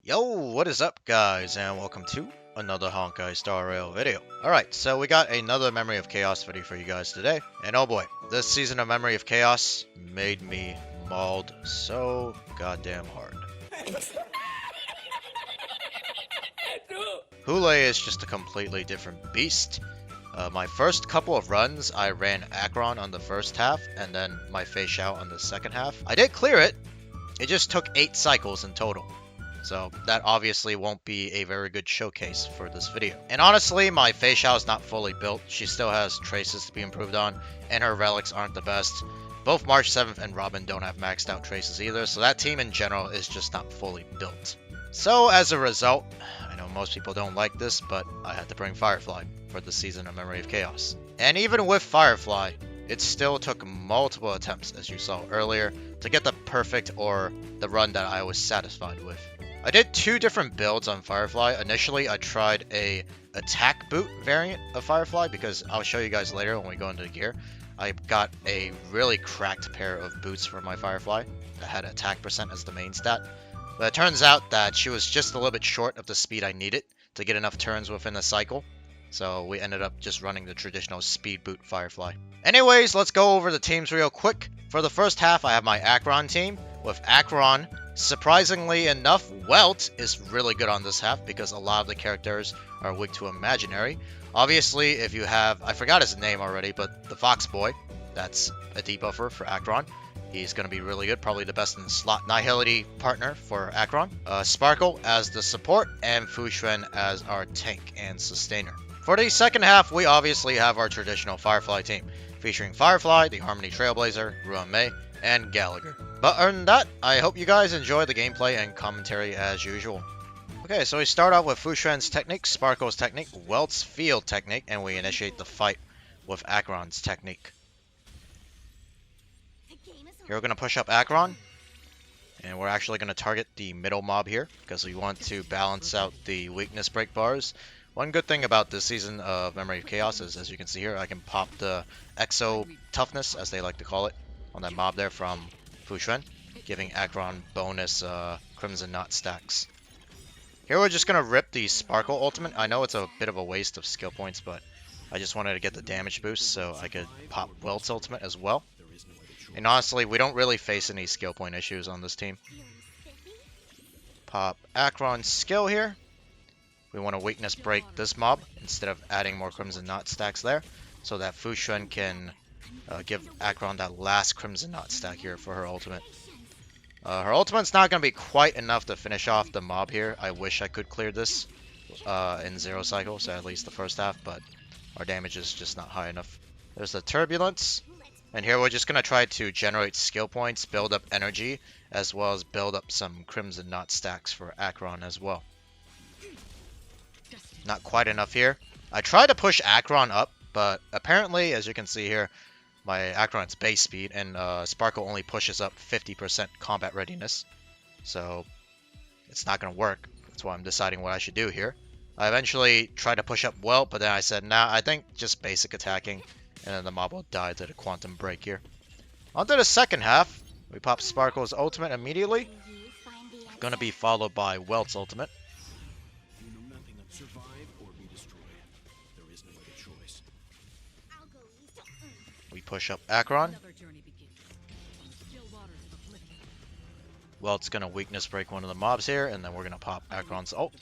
Yo, what is up guys, and welcome to another Honkai Star Rail video. Alright, so we got another Memory of Chaos video for you guys today. And oh boy, this season of Memory of Chaos made me mauled so goddamn hard. Hule is just a completely different beast. My first couple of runs, I ran Akron on the first half, and then my Face Out on the second half. I did clear it, it just took 8 cycles in total. So that obviously won't be a very good showcase for this video. And honestly, my Fei Xiao is not fully built. She still has traces to be improved on, and her relics aren't the best. Both March 7th and Robin don't have maxed out traces either, so that team in general is just not fully built. So as a result, I know most people don't like this, but I had to bring Firefly for the season of Memory of Chaos. And even with Firefly, it still took multiple attempts, as you saw earlier, to get the perfect or the run that I was satisfied with. I did 2 different builds on Firefly. Initially, I tried a attack boot variant of Firefly because I'll show you guys later when we go into the gear. I got a really cracked pair of boots for my Firefly that had attack percent as the main stat. But it turns out that she was just a little bit short of the speed I needed to get enough turns within the cycle. So we ended up just running the traditional speed boot Firefly. Anyways, let's go over the teams real quick. For the first half, I have my Akron team with Akron. Surprisingly enough, Welt is really good on this half because a lot of the characters are weak to imaginary. Obviously, if you have, I forgot his name already, but the Fox Boy, that's a debuffer for Akron. He's going to be really good, probably the best in the slot Nihility partner for Akron. Sparkle as the support, and Fuxuan as our tank and sustainer. For the second half, we obviously have our traditional Firefly team, featuring Firefly, the Harmony Trailblazer, Ruan Mei, and Gallagher. But other than that, I hope you guys enjoy the gameplay and commentary as usual. Okay, so we start off with Fuxuan's technique, Sparkle's technique, Welt's field technique, and we initiate the fight with Akron's technique. Here we're going to push up Akron, and we're actually going to target the middle mob here, because we want to balance out the weakness break bars. One good thing about this season of Memory of Chaos is, as you can see here, I can pop the Exo Toughness, as they like to call it, on that mob there from Fuxuan, giving Akron bonus Crimson Knot stacks. Here we're just going to rip the Sparkle ultimate. I know it's a bit of a waste of skill points, but I just wanted to get the damage boost so I could pop Welt's ultimate as well. And honestly, we don't really face any skill point issues on this team. Pop Akron's skill here. We want to weakness break this mob instead of adding more Crimson Knot stacks there, so that Fuxuan can give Akron that last Crimson Knot stack here for her ultimate. Her ultimate's not going to be quite enough to finish off the mob here. I wish I could clear this in 0 cycles, so at least the first half, but our damage is just not high enough. There's the Turbulence, and here we're just going to try to generate skill points, build up energy, as well as build up some Crimson Knot stacks for Akron as well. Not quite enough here. I tried to push Akron up, but apparently, as you can see here, my Akron's base speed, and Sparkle only pushes up 50% combat readiness. So it's not going to work. That's why I'm deciding what I should do here. I eventually tried to push up Welt, but then I said, nah, I think just basic attacking, and then the mob will die to the quantum break here. On to the second half. We pop Sparkle's ultimate immediately. Going to be followed by Welt's ultimate. We push up Akron. Welt's going to weakness break one of the mobs here, and then we're going to pop Akron's ult.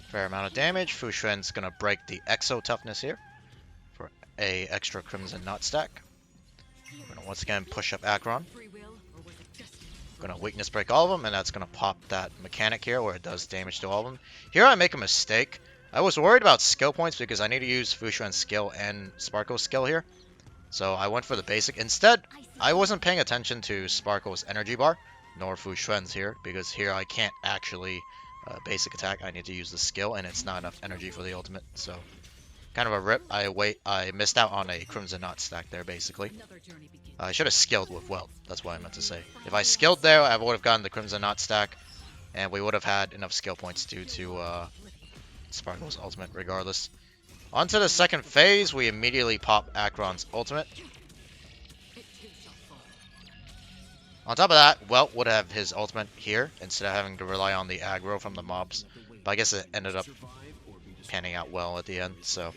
Fair amount of damage. Fuxuan's going to break the Exo Toughness here for a extra Crimson Knot stack. We're going to once again push up Akron. Going to weakness break all of them, and that's going to pop that mechanic here where it does damage to all of them. Here I make a mistake. I was worried about skill points because I need to use Fuxuan's skill and Sparkle's skill here. So I went for the basic. Instead, I wasn't paying attention to Sparkle's energy bar, nor Fuxuan's here, because here I can't actually basic attack. I need to use the skill, and it's not enough energy for the ultimate. So kind of a rip. I missed out on a Crimson Knot stack there, basically. I should have skilled with Welt. That's what I meant to say. If I skilled there, I would have gotten the Crimson Knot stack, and we would have had enough skill points due to Sparkle's ultimate regardless. On to the second phase, we immediately pop Akron's ultimate. On top of that, Welt would have his ultimate here instead of having to rely on the aggro from the mobs. But I guess it ended up panning out well at the end, so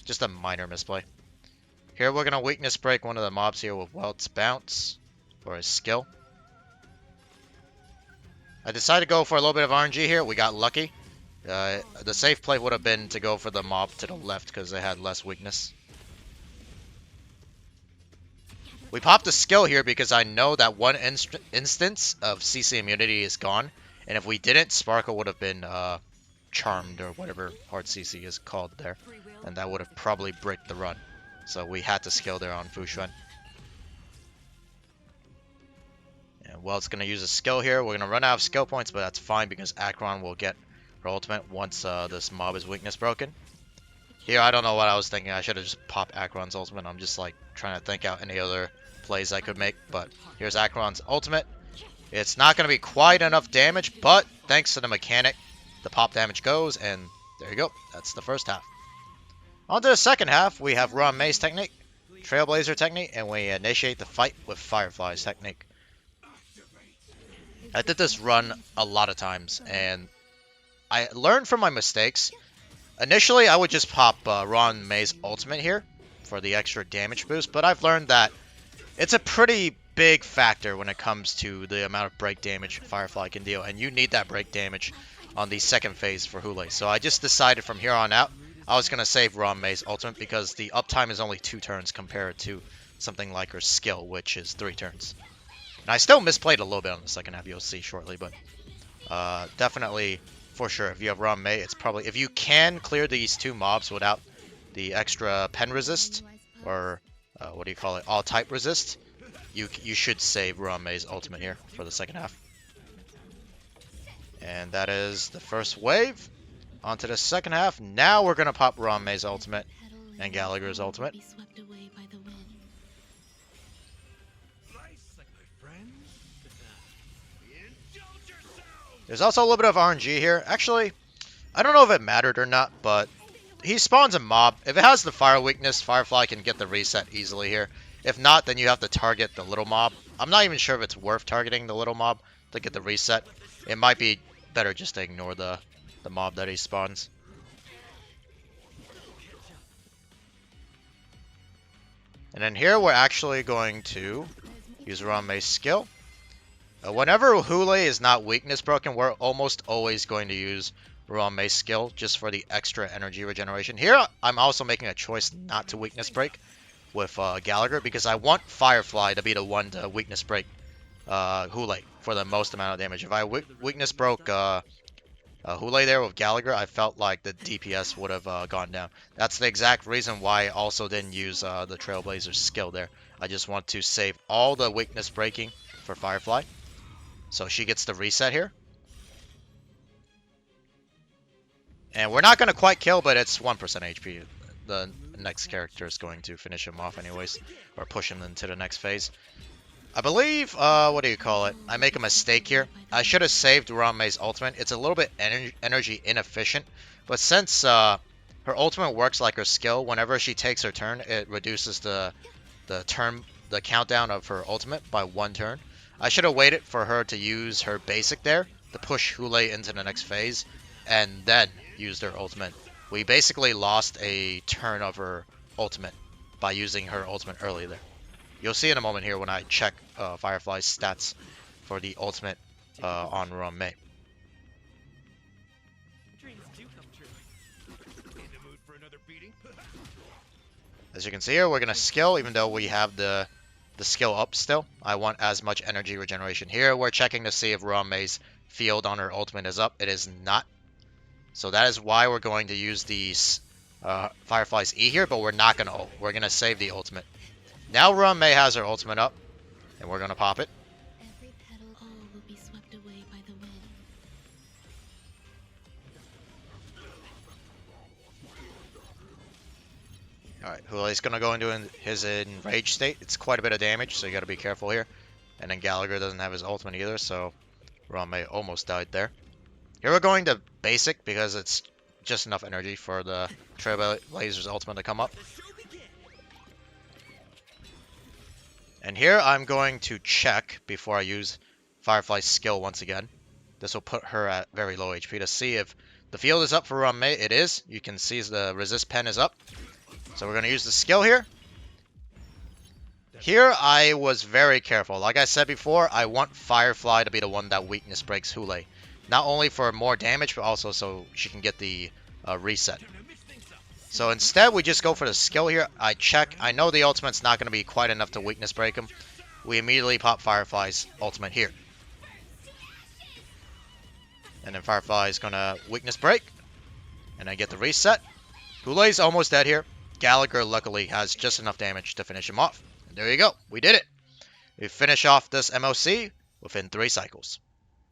just a minor misplay. Here we're going to weakness break one of the mobs here with Welt's bounce for his skill. I decided to go for a little bit of RNG here. We got lucky. The safe play would have been to go for the mob to the left because they had less weakness. We popped a skill here because I know that one instance of CC immunity is gone. And if we didn't, Sparkle would have been charmed or whatever hard CC is called there. And that would have probably bricked the run. So we had to skill there on Fushuan. And Welt's going to use a skill here. We're going to run out of skill points, but that's fine because Acheron will get her ultimate once this mob is weakness broken. Here, I don't know what I was thinking. I should have just popped Acheron's ultimate. I'm just like trying to think out any other plays I could make. But here's Acheron's ultimate. It's not going to be quite enough damage, but thanks to the mechanic, the pop damage goes, and there you go. That's the first half. On to the second half, we have Ruan Mei's technique, Trailblazer technique, and we initiate the fight with Firefly's technique. I did this run a lot of times, and I learned from my mistakes. Initially, I would just pop Ruan Mei's ultimate here for the extra damage boost, but I've learned that it's a pretty big factor when it comes to the amount of break damage Firefly can deal, and you need that break damage on the second phase for Hule. So I just decided from here on out, I was going to save Ruan Mei's ultimate because the uptime is only 2 turns compared to something like her skill, which is 3 turns. And I still misplayed a little bit on the second half, you'll see shortly, but definitely, for sure, if you have Ruan Mei, it's probably, if you can clear these 2 mobs without the extra pen resist, or what do you call it, all type resist, you should save Ruan Mei's ultimate here for the second half. And that is the first wave. On to the second half. Now we're going to pop Ruan Mei's ultimate and Gallagher's ultimate. There's also a little bit of RNG here. Actually, I don't know if it mattered or not, but he spawns a mob. If it has the fire weakness, Firefly can get the reset easily here. If not, then you have to target the little mob. I'm not even sure if it's worth targeting the little mob to get the reset. It might be better just to ignore the mob that he spawns. And then here we're actually going to use Ruan Mei's skill. Whenever Hule is not weakness broken, we're almost always going to use Ruan Mei's skill just for the extra energy regeneration. Here, I'm also making a choice not to weakness break with Gallagher because I want Firefly to be the one to weakness break Hule for the most amount of damage. If I weakness broke Hule there with Gallagher, I felt like the DPS would have gone down. That's the exact reason why I also didn't use the Trailblazer's skill there. I just want to save all the weakness breaking for Firefly. So she gets the reset here. And we're not going to quite kill, but it's 1% HP. The next character is going to finish him off anyways, or push him into the next phase. I believe, what do you call it? I make a mistake here. I should have saved Ruan Mei's ultimate. It's a little bit energy inefficient, but since her ultimate works like her skill, whenever she takes her turn, it reduces the countdown of her ultimate by 1 turn. I should have waited for her to use her basic there to push Hule into the next phase, and then used her ultimate. We basically lost a turn of her ultimate by using her ultimate early there. You'll see in a moment here when I check Firefly's stats for the ultimate on Ruan Mei. As you can see here, we're going to skill, even though we have the skill up still. I want as much energy regeneration. Here, we're checking to see if Ruan Mei's field on her ultimate is up. It is not. So that is why we're going to use these Firefly's E here, but we're not going to ult. We're going to save the ultimate. Now Ruan Mei has her ultimate up, and we're going to pop it. Every petal, all will be swept away by the wind. Alright, Hule's going to go into his enraged state. It's quite a bit of damage, so you got to be careful here. And then Gallagher doesn't have his ultimate either, so Ruan Mei almost died there. Here we're going to basic because it's just enough energy for the Trailblazer's ultimate to come up. And here I'm going to check before I use Firefly's skill once again. This will put her at very low HP to see if the field is up for run May. It is. You can see the resist pen is up. So we're going to use the skill here. Here I was very careful. Like I said before, I want Firefly to be the one that weakness breaks Hule. Not only for more damage, but also so she can get the reset. So instead, we just go for the skill here. I check. I know the ultimate's not going to be quite enough to weakness break him. We immediately pop Firefly's ultimate here. And then Firefly is going to weakness break. And I get the reset. Hule's almost dead here. Gallagher, luckily, has just enough damage to finish him off. And there you go. We did it. We finish off this MOC within 3 cycles.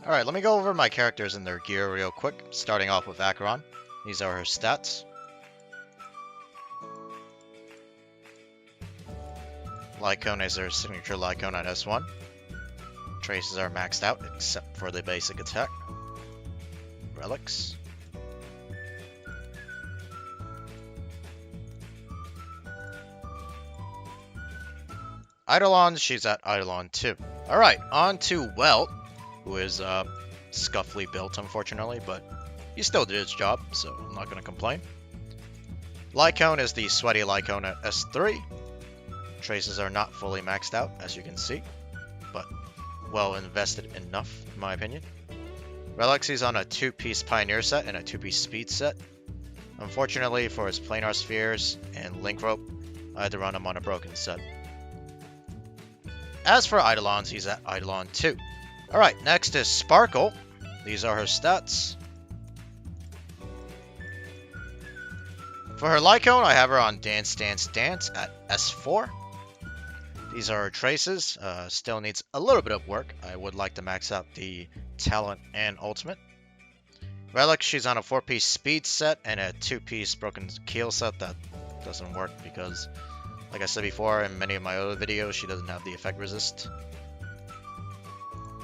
Alright, let me go over my characters and their gear real quick. Starting off with Acheron. These are her stats. Lycone is her signature Lycone at S1. Traces are maxed out, except for the basic attack. Relics. Eidolon, she's at Eidolon 2. Alright, on to Welt, who is scuffly built, unfortunately, but he still did his job, so I'm not going to complain. Lycone is the sweaty Lycone at S3. Traces are not fully maxed out, as you can see, but well invested enough, in my opinion. Relics, he's on a 2-piece Pioneer set and a 2-piece Speed set. Unfortunately, for his Planar Spheres and Link Rope, I had to run him on a broken set. As for Eidolons, he's at Eidolon 2. Alright, next is Sparkle. These are her stats. For her Lycone, I have her on Dance Dance Dance at S4. These are her traces. Still needs a little bit of work. I would like to max out the talent and ultimate. Relic, she's on a 4-piece speed set and a 2-piece broken keel set. That doesn't work because, like I said before in many of my other videos, she doesn't have the effect resist.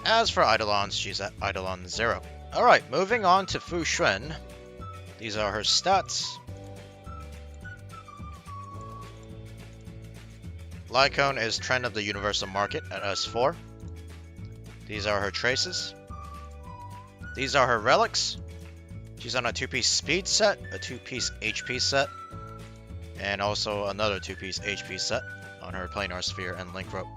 As for Eidolons, she's at Eidolon 0. Alright, moving on to Fu Xuan. These are her stats. Lycone is Trend of the Universal Market at S4. These are her traces. These are her relics. She's on a 2-piece speed set, a 2-piece HP set, and also another 2-piece HP set on her Planar Sphere and Link Rope.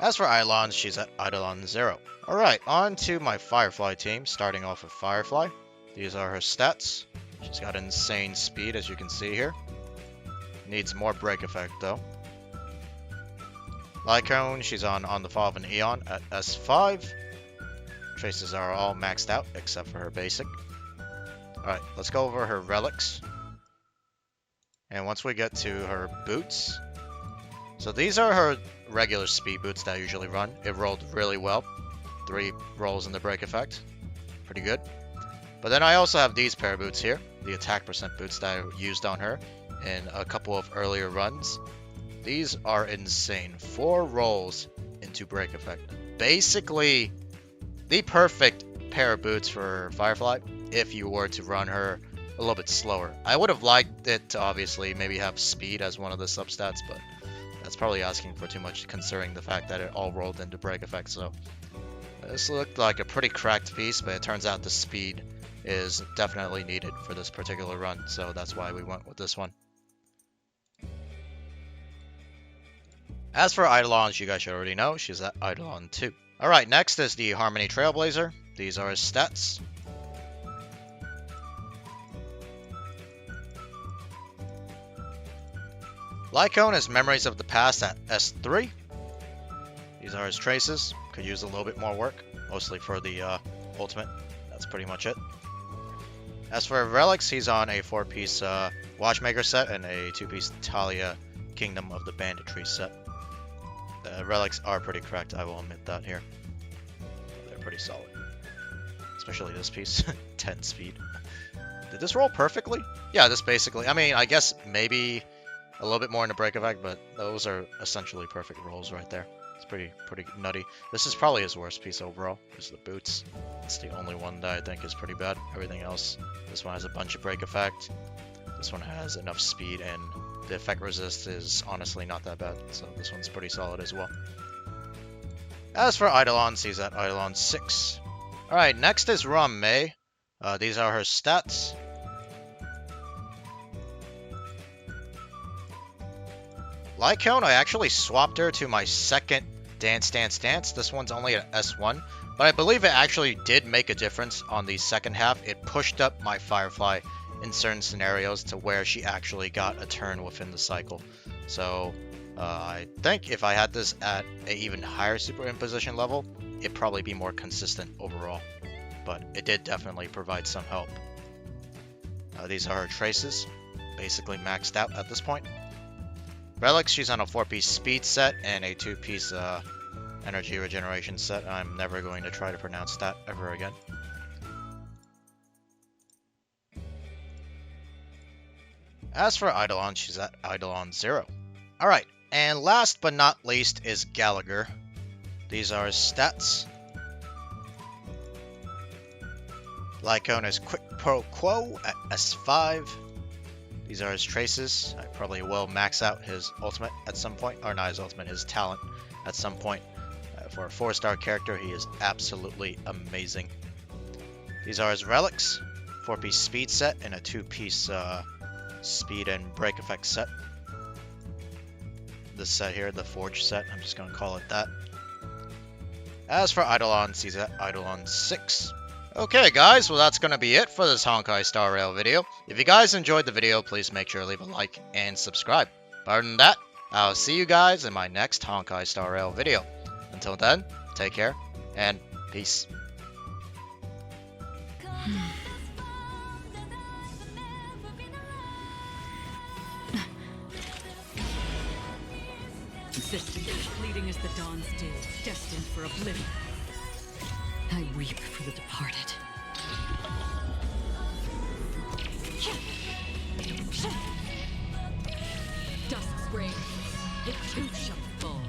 As for Eidolon, she's at Eidolon 0. Alright, on to my Firefly team, starting off with Firefly. These are her stats. She's got insane speed, as you can see here. Needs more break effect, though. Lycone, she's on the Fall of an Eon at S5. Traces are all maxed out, except for her basic. Alright, let's go over her relics. And once we get to her boots... So these are her regular speed boots that I usually run. It rolled really well. 3 rolls in the break effect. Pretty good. But then I also have these pair of boots here. The attack percent boots that I used on her in a couple of earlier runs. These are insane. 4 rolls into break effect. Basically, the perfect pair of boots for Firefly if you were to run her a little bit slower. I would have liked it to obviously maybe have speed as one of the substats, but that's probably asking for too much considering the fact that it all rolled into break effect. So this looked like a pretty cracked piece, but it turns out the speed is definitely needed for this particular run, so that's why we went with this one. As for Eidolon, you guys should already know, she's at Eidolon 2. Alright, next is the Harmony Trailblazer. These are his stats. Lycone is Memories of the Past at S3. These are his traces. Could use a little bit more work, mostly for the ultimate. That's pretty much it. As for relics, he's on a 4-piece Watchmaker set and a 2-piece Talia Kingdom of the Banditry set. The relics are pretty cracked, I will admit that here. They're pretty solid. Especially this piece, 10 speed. Did this roll perfectly? Yeah, this basically, I mean, I guess maybe a little bit more in the break effect, but those are essentially perfect rolls right there. It's pretty nutty. This is probably his worst piece overall, is the boots. It's the only one that I think is pretty bad. Everything else, this one has a bunch of break effect. This one has enough speed and the effect resist is honestly not that bad, so this one's pretty solid as well. As for Eidolon, she's at Eidolon 6. Alright, next is Rom Mei. These are her stats. Lycone, I actually swapped her to my second Dance. This one's only an S1, but I believe it actually did make a difference on the second half. It pushed up my Firefly in certain scenarios to where she actually got a turn within the cycle. So I think if I had this at an even higher superimposition level, it'd probably be more consistent overall. But it did definitely provide some help. These are her traces, basically maxed out at this point. Relics, she's on a 4-piece speed set and a 2-piece energy regeneration set. I'm never going to try to pronounce that ever again. As for Eidolon, she's at Eidolon 0. Alright, and last but not least is Gallagher. These are his stats. Lycone is Quick Pro Quo at S5. These are his traces. I probably will max out his ultimate at some point. Or not his ultimate, his talent at some point. For a 4-star character, he is absolutely amazing. These are his relics. 4-piece speed set and a 2-piece speed and break effect set. This set here, the Forge set, I'm just going to call it that. As for Eidolon, he's at Eidolon 6. Okay guys, well that's going to be it for this Honkai Star Rail video. If you guys enjoyed the video, please make sure to leave a like and subscribe. Other than that, I'll see you guys in my next Honkai Star Rail video. Until then, take care, and peace. Existence as fleeting as the dawn's dew, destined for oblivion. I weep for the departed. Dusk springs, it too shall fall.